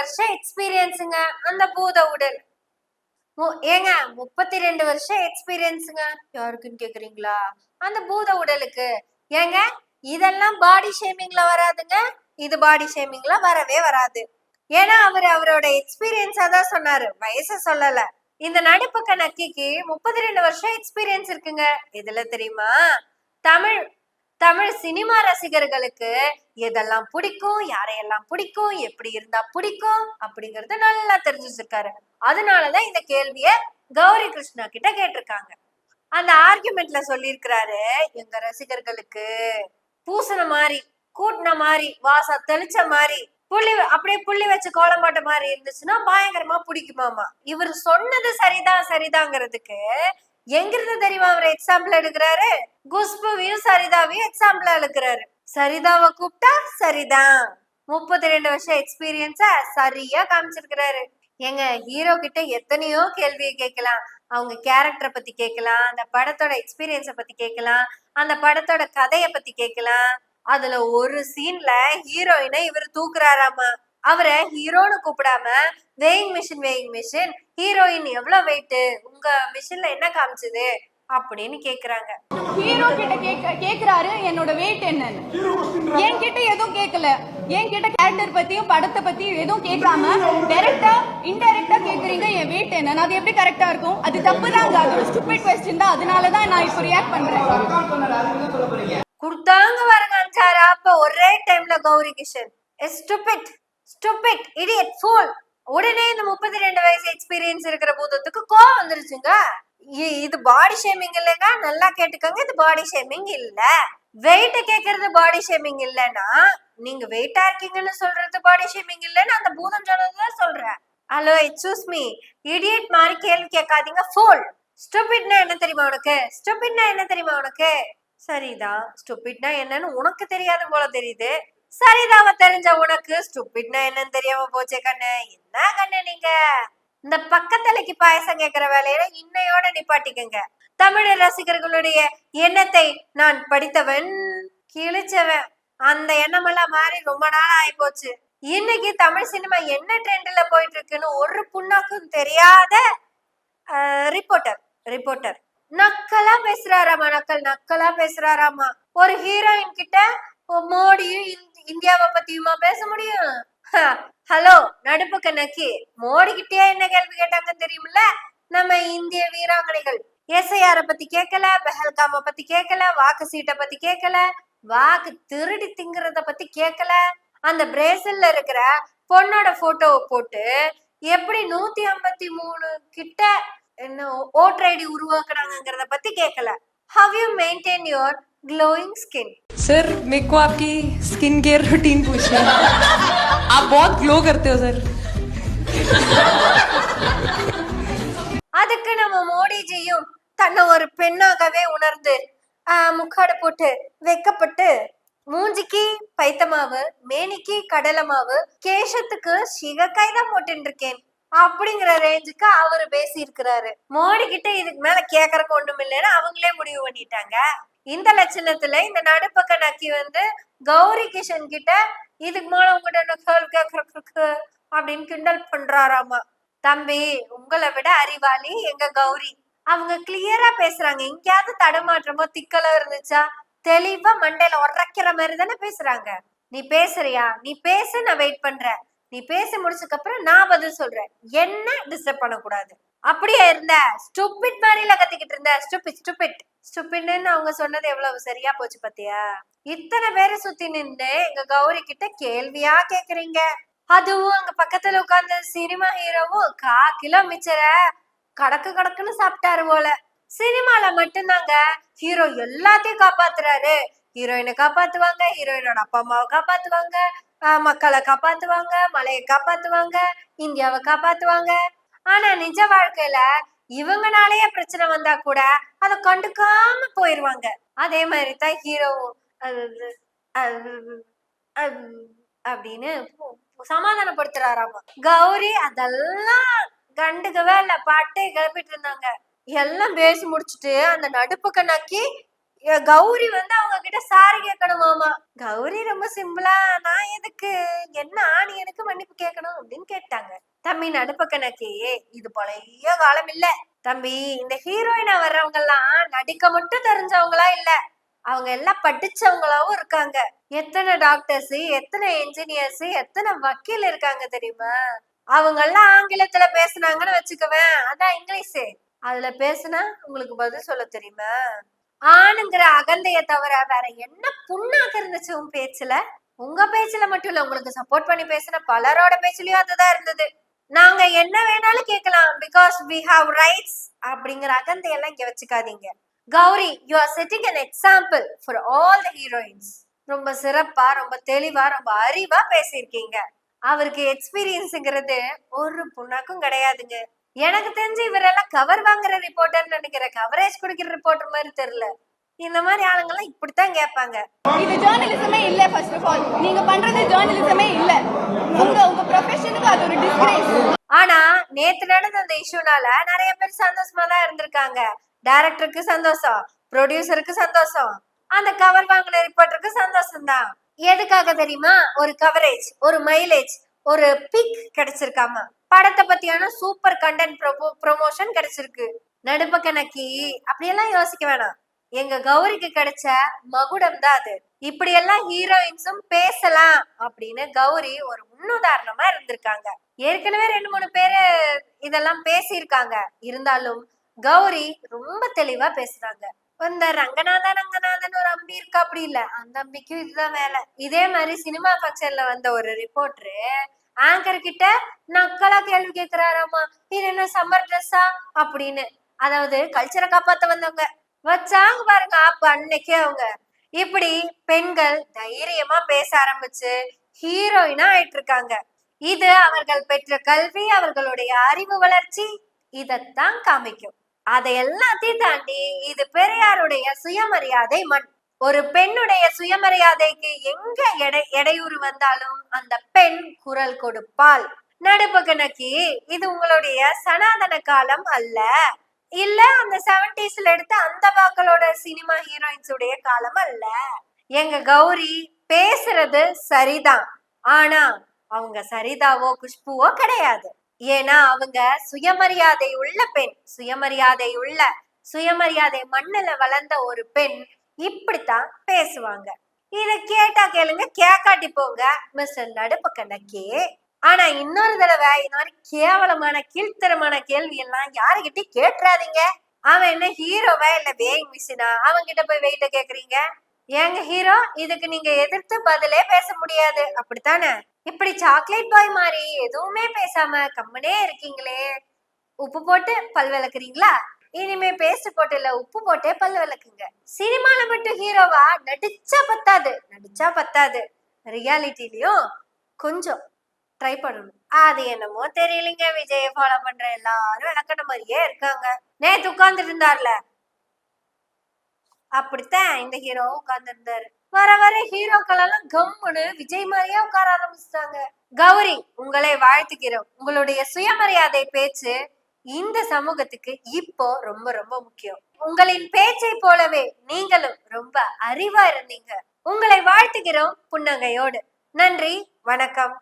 வருஷம் எக்ஸ்பீரியன்ஸுங்க அந்த பூத உடல். ஏங்க 32 வருஷம் எக்ஸ்பீரியன்ஸுங்க யாருக்குன்னு கேக்குறீங்களா? அந்த பூத உடலுக்கு. ஏங்க இதெல்லாம் பாடி ஷேமிங்ல வராதுங்க. இது பாடி ஷேமிங்ல வரவே வராது. ஏன்னா அவரோட எக்ஸ்பீரியன்ஸா தான் சொன்னாரு, வயசு சொல்லல. இந்த நடிப்பு நக்கிக்கு 32 வருஷம் எக்ஸ்பீரியன்ஸ் இருக்குங்க. எதுல தெரியுமா? தமிழ் தமிழ் சினிமா ரசிகர்களுக்கு எதெல்லாம் பிடிக்கும், யாரையெல்லாம் பிடிக்கும், எப்படி இருந்தா பிடிக்கும் அப்படிங்கறத நல்லா தெரிஞ்சு வச்சிருக்காரு. அதனாலதான் இந்த கேள்விய கௌரி கிருஷ்ணா கிட்ட கேட்டிருக்காங்க. அந்த ஆர்குமெண்ட்ல சொல்லியிருக்கிறாரு, எங்க ரசிகர்களுக்கு பூசண மாதிரி, கூட்டின மாதிரி, வாசம் தெளிச்ச மாதிரி, அப்படியே புள்ளி வச்சு கோலமாட்ட மாதிரி இருந்துச்சுன்னா பயங்கரமா பிடிக்குமாமா. இவர் சொன்னது சரிதாங்கிறதுக்கு எங்கிருந்து தெரியுமா அவர் எக்ஸாம்பிள் எடுக்கிறாரு? குஷ்புவையும் சரிதாவையும் எக்ஸாம்பிள் எடுக்கிறாரு. சரிதாவை கூப்பிட்டா சரிதான். 32 வருஷம் எக்ஸ்பீரியன்ஸ சரியா காமிச்சிருக்கிறாரு. எங்க ஹீரோ கிட்ட எத்தனையோ கேள்வியை கேட்கலாம். அவங்க கேரக்டரை பத்தி கேட்கலாம், அந்த படத்தோட எக்ஸ்பீரியன்ஸ பத்தி கேட்கலாம், அந்த படத்தோட கதைய பத்தி கேட்கலாம். அதுல ஒரு சீன்ல ஹீரோயினை இவர் தூக்குறாராமா. அவரை ஹீரோன்னு கூப்பிடாம வெயிங் மிஷின், ஹீரோயின் எவ்வளவு வெயிட், உங்க மிஷின்ல என்ன காமிச்சது அப்படின்னு கேக்குறாங்க. ஹீரோ கிட்ட கேக்குறாரு என்னோட வெயிட் என்னன்னு. என்கிட்ட எதுவும் கேட்கல. என்கிட்ட கேரக்டர் பத்தியும் படத்தை பத்தியும் எதுவும் கேட்காம டைரக்டா இன்டைரக்டா கேக்குறீங்க என் வெயிட் என்னன்னு. அது எப்படி கரெக்டா இருக்கும்? அது தப்பு தாங்க. அது ஒரு ஸ்டூபிட் क्वेश्चन தான். அதனாலதான் நான் இப்ப ரியாக்ட் பண்றேன். குடுத்தாங்க பாருங்க 5-6 அப்ப ஒரே டைம்ல Gouri Kishan stupid idiot fool. உடனே இந்த 32 வயசு எக்ஸ்பீரியன்ஸ் இருக்கிற பூதத்துக்கு கோவம் வந்துருச்சுங்க. இது பாடி ஷேமிங் இல்லைங்க, நல்லா கேட்டுக்கோங்க. இது பாடி ஷேமிங் இல்ல. வெயிட் கேக்குறது பாடி ஷேமிங் இல்லன்னா நீங்க வெயிட்டா இருக்கீங்கன்னு சொல்றது பாடி ஷேமிங் இல்லன்னு அந்த பூதம் சொன்னதுதான் சொல்றேன். ஹலோ எக்ஸ்கியூஸ் மீ, இடியட் மாதிரி கேள்வி கேட்காதீங்க. ஃபூல். ஸ்டூபிட்னா என்ன தெரியுமா உனக்கு? சரிதான், ஸ்டூபிட்னா என்னன்னு உனக்கு தெரியாது போல தெரியுது. சரிதாவ தெரிஞ்ச உனக்கு ஸ்டூபிட்னா என்னன்னு தெரியாம போச்சே கண்ணு. என்ன கண்ணு நீங்க இந்த பக்கத்தலைக்கு பாயசம் கேட்கிற வேலையில இன்னையோட நிப்பாட்டிக்கங்க. தமிழ் ரசிகர்களுடைய எண்ணத்தை நான் படித்தவன், கிழிச்சவன். அந்த எண்ணமெல்லாம் மாறி ரொம்ப நாள் ஆகி போச்சு. இன்னைக்கு தமிழ் சினிமா என்ன ட்ரெண்ட்ல போயிட்டு இருக்குன்னு ஒரு புண்ணாக்கும் தெரியாத ரிப்போர்ட்டர் நக்கலா பேசுறாராமா. ஒரு ஹீரோயின் கிட்ட மோடியும் இந்தியாவை பத்தியுமா பேச முடியும்? ஹலோ நடுப்பு கண்ணக்கி, மோடி கிட்டே என்ன கேள்வி கேட்டாங்கன்னு தெரியுமில்ல? நம்ம இந்திய வீராங்கனைகள் எஸ்ஐஆர பத்தி கேட்கல, பெஹல்காம பத்தி கேட்கல, வாக்கு சீட்டை பத்தி கேட்கல, வாக்கு திருடி திங்கிறத பத்தி கேட்கல, அந்த பிரேசில்ல இருக்கிற பொண்ணோட போட்டோவை போட்டு எப்படி 153 கிட்ட என்ன ஓட்டர் ஐடி உருவாக்குறாங்கிறத பத்தி கேட்கல. How you maintain your glowing skin? Sir मेरे को आपकी स्किन केयर रूटीन पूछना है. आप बहुत ग्लो करते हो सर. அதுக்கு நம்ம மோடிஜியும் தன்னை ஒரு பெண்ணாகவே உணர்ந்து முக்காடு போட்டு வெக்கப்பட்டு மூஞ்சிக்கு பைத்தமாவு, மேனிக்கு கடலை மாவு, கேசத்துக்கு சிகக்காய் தான் போட்டு இருக்கேன் அப்படிங்கிற ரேஞ்சுக்கு அவரு பேசி இருக்கிறாரு. மோடி கிட்ட இதுக்கு மேல கேக்குறக்கு ஒண்ணும் இல்லைன்னு அவங்களே முடிவு பண்ணிட்டாங்க. இந்த லட்சணத்துல இந்த நடுப்பக்க நக்கி கௌரி கிஷன் கிட்ட இதுக்கு மேல உங்ககிட்ட கேள்வி கேக்குறக்கு அப்படின்னு கிண்டல் பண்றாராமா. தம்பி, உங்களை விட அறிவாளி எங்க கௌரி. அவங்க கிளியரா பேசுறாங்க. எங்கேயாவது தடுமாற்றமோ திக்கலோ இருந்துச்சா தெளிவா மண்டையில உரைக்கிற மாதிரி தானே பேசுறாங்க. நீ பேசுறியா? நீ பேசு, நான் வெயிட் பண்றேன். நீ பேசி முடிச்சதுக்கு அப்புறம் நான் பதில் சொல்றேன். என்ன டிஸ்டர்ப் பண்ணக்கூடாது. அப்படியே இருந்த ஸ்டூபிட் மாதிரில கத்திக்கிட்டு இருந்த ஸ்டூபிட்னு அவங்க சொன்னது எவ்வளவு சரியா போச்சு பாத்தியா? இத்தனை பேரை சுத்தி நின்று எங்க கௌரி கிட்ட கேள்வியா கேக்குறீங்க. அதுவும் அங்க பக்கத்துல உட்கார்ந்த சினிமா ஹீரோவும் 1/4 கிலோ மிச்சர கடக்குன்னு சாப்பிட்டாரு போல. சினிமால மட்டும்தாங்க ஹீரோ எல்லாத்தையும் காப்பாத்துறாரு. ஹீரோயினை காப்பாத்துவாங்க, ஹீரோயினோட அப்பா அம்மாவை காப்பாத்துவாங்க, மக்களை காப்பாத்துவாங்க, மலையை காப்பாத்துவாங்க, இந்தியாவை காப்பாத்துவாங்க. ஆனா நிஜ வாழ்க்கையில இவங்கனாலேயே பிரச்சனை வந்தா கூட அதை கண்டுக்காம போயிருவாங்க. அதே மாதிரிதான் ஹீரோவும் அப்படின்னு சமாதானப்படுத்துறாராமா. கௌரி அதெல்லாம் கண்டுக்கவே இல்ல, பாட்டே கிளப்பிட்டு இருந்தாங்க. எல்லாம் பேசி முடிச்சுட்டு அந்த நடுப்பக்க நக்கி கௌரி வந்து அவங்க கிட்ட சாரி கேட்கணுமாமா. கௌரி ரொம்ப சிம்பிளா, நான் எதுக்கு, என்ன நீ எனக்கு மன்னிப்பு கேட்கணும் அப்படின்னு கேட்டாங்க. தம்பி நடுப்பக்கணக்கு, இது பழைய காலம் இல்ல தம்பி. இந்த ஹீரோயினா வர்றவங்க எல்லாம் நடிக்க மட்டும் தெரிஞ்சவங்களா இல்ல, அவங்க எல்லாம் படிச்சவங்களாவும் இருக்காங்க. எத்தனை டாக்டர்ஸ், எத்தனை என்ஜினியர்ஸ், எத்தனை வக்கீல் இருக்காங்க தெரியுமா? அவங்க எல்லாம் ஆங்கிலத்துல பேசுனாங்கன்னு வச்சுக்கவேன், அதான் இங்கிலீஷ். அதுல பேசுனா உங்களுக்கு பதில் சொல்ல தெரியுமா? ஆணுங்கிற அகந்தைய தவிர வேற என்ன புண்ணாக்கு இருந்துச்சு உன் பேச்சுல? உங்க பேச்சுல மட்டும் இல்ல, உங்களுக்கு சப்போர்ட் பண்ணி பேசின பலரோட பேச்சுலயும் அதுதான் இருந்தது. நாங்க என்ன வேணாலும் கேட்கலாம் பிகாஸ் we have rights அப்படிங்கிற அகந்தையெல்லாம் இங்க வச்சுக்காதீங்க. Gowri, you are setting an example for all the heroines. ரொம்ப சிறப்பா, ரொம்ப தெளிவா, ரொம்ப அறிவா பேசியிருக்கீங்க. அவருக்கு எக்ஸ்பீரியன்ஸ்ங்கிறது ஒரு புண்ணாக்கும் கிடையாதுங்க. எனக்கு தெரிஞ்சு இவரெல்லாம் கவர் வாங்குற ரிப்போர்ட்டர்னு நினைக்கிற, கவரேஜ் குடுக்கிற ரிப்போர்ட்டர் மாதிரி தெரியல. இந்த மாதிரி ஆளுங்கெல்லாம் இப்படித்தான் கேட்பாங்க. இது ஜேர்னலிசமே இல்ல. ஃபர்ஸ்ட் ஆஃப் ஆல் நீங்க பண்றது ஜேர்னலிசமே இல்ல. உங்க ப்ரொஃபஷனுக்கு அது ஒரு டிஸ்கிரேஸ். ஆனா நேத்து நடந்த அந்த இஷ்யூனால நிறைய பேர் சந்தோஷமா தான் இருந்திருக்காங்க. டைரக்டருக்கு சந்தோஷம், ப்ரொடியூசருக்கு சந்தோஷம், அந்த கவர் வாங்கின ரிப்போர்ட்டருக்கு சந்தோஷம் தான். எதுக்காக தெரியுமா? ஒரு கவரேஜ், ஒரு மைலேஜ், ஒரு பிக் கிடைச்சிருக்காமா. படத்தை பத்தியான சூப்பர் கண்டென்ட் ப்ரொமோஷன் கிடைச்சிருக்கு. நடுப்பக்கணக்கி அப்படியெல்லாம் யோசிக்க வேணாம். எங்க கௌரிக்கு கிடைச்ச மகுடம் தான் அது. இப்படி எல்லாம் ஹீரோயின்ஸும் பேசலாம் அப்படின்னு கௌரி ஒரு முன்னுதாரணமா இருந்திருக்காங்க. ஏற்கனவே 2-3 பேரு இதெல்லாம் பேசியிருக்காங்க. இருந்தாலும் கௌரி ரொம்ப தெளிவா பேசுறாங்க. இந்த ரங்கநாதன் ஒரு அம்பி இருக்கா, அப்படி இல்ல, அந்த அம்பிக்கும் இதுதான் வேலை. இதே மாதிரி சினிமா ஃபங்க்ஷன்ல வந்த ஒரு ரிப்போர்ட்டரு ஆங்கர் கிட்ட நக்கலா கேள்வி கேக்குறாராமா, இது என்ன சம்மர் ட்ரெஸ்ஸா அப்படின்னு. அதாவது கல்ச்சரை காப்பாத்த வந்தவங்க வச்சாங்க பாருங்க அப்ப அன்னைக்கே அவங்க. இப்படி பெண்கள் தைரியமா பேச ஆரம்பிச்சு ஹீரோயினா ஆயிட்டு இருக்காங்க. இது அவர்கள் பெற்ற கல்வி, அவர்களுடைய அறிவு வளர்ச்சி இதத்தான் காமிக்கும். அதை எல்லாத்தையும் தாண்டி இது பெரியாருடைய சுயமரியாதை மண். ஒரு பெண்ணுடைய சுயமரியாதைக்கு எங்க இடையூறு வந்தாலும் அந்த பெண் குரல் கொடுப்பாள். நடுப்பக்கணக்கி, இது உங்களுடைய சனாதன காலம் அல்ல, இல்ல அந்த 70sல எடுத்த அந்த வாக்களோட சினிமா ஹீரோயின்ஸ் உடைய காலம் அல்ல. எங்க கௌரி பேசுறது சரிதான், ஆனா அவங்க சரிதாவோ குஷ்புவோ கிடையாது. ஏன்னா அவங்க சுயமரியாதை உள்ள பெண், சுயமரியாதை மண்ணுல வளர்ந்த ஒரு பெண் இப்படித்தான் பேசுவாங்க. இத கேட்டா கேளுங்க, கேக்காட்டி போங்க மிஸ்டர் நடுப்பக்கணக்கி. ஆனா இன்னொரு தடவை இந்த மாதிரி கேவலமான கீழ்த்தரமான கேள்வி எல்லாம் யாருகிட்டயும் கேட்டுறாதீங்க. அவன் என்ன ஹீரோவா இல்ல வேயிங் மிஷினா? அவன் கிட்ட போய் வெயிட்ட கேக்குறீங்க. ஏங்க ஹீரோ, இதுக்கு நீங்க எதிர்த்து பதிலே பேச முடியாது, அப்படித்தானே? இப்படி சாக்லேட் பாய் மாதிரி எதுவுமே பேசாம கம்மனே இருக்கீங்களே. உப்பு போட்டு பல் விளக்குறீங்களா? இனிமே பேஸ்ட் போட்டு இல்ல, உப்பு போட்டே பல் விளக்குங்க. சினிமால மட்டும் ஹீரோவா நடிச்சா பத்தாது, ரியாலிட்டிலயும் கொஞ்சம் ட்ரை பண்ணணும். அது என்னமோ தெரியலங்க, விஜய ஃபாலோ பண்ற எல்லாரும் விளக்கண மாதிரியே இருக்காங்க. நேத்து உட்கார்ந்துட்டு இருந்தார்ல, அப்படித்தான் இந்த ஹீரோ உட்கார்ந்து இருந்தாரு. வர வர ஹீரோக்கள் எல்லாம் கம்முன்னு விஜய் மாதிரியே உட்கார ஆரம்பிச்சிட்டாங்க. கௌரி, உங்களை வாழ்த்துக்கிறோம். உங்களுடைய சுயமரியாதை பேச்சு இந்த சமூகத்துக்கு இப்போ ரொம்ப ரொம்ப முக்கியம். உங்களின் பேச்சை போலவே நீங்களும் ரொம்ப அறிவா இருந்தீங்க. உங்களை வாழ்த்துகிறோம் புன்னகையோடு. நன்றி, வணக்கம்.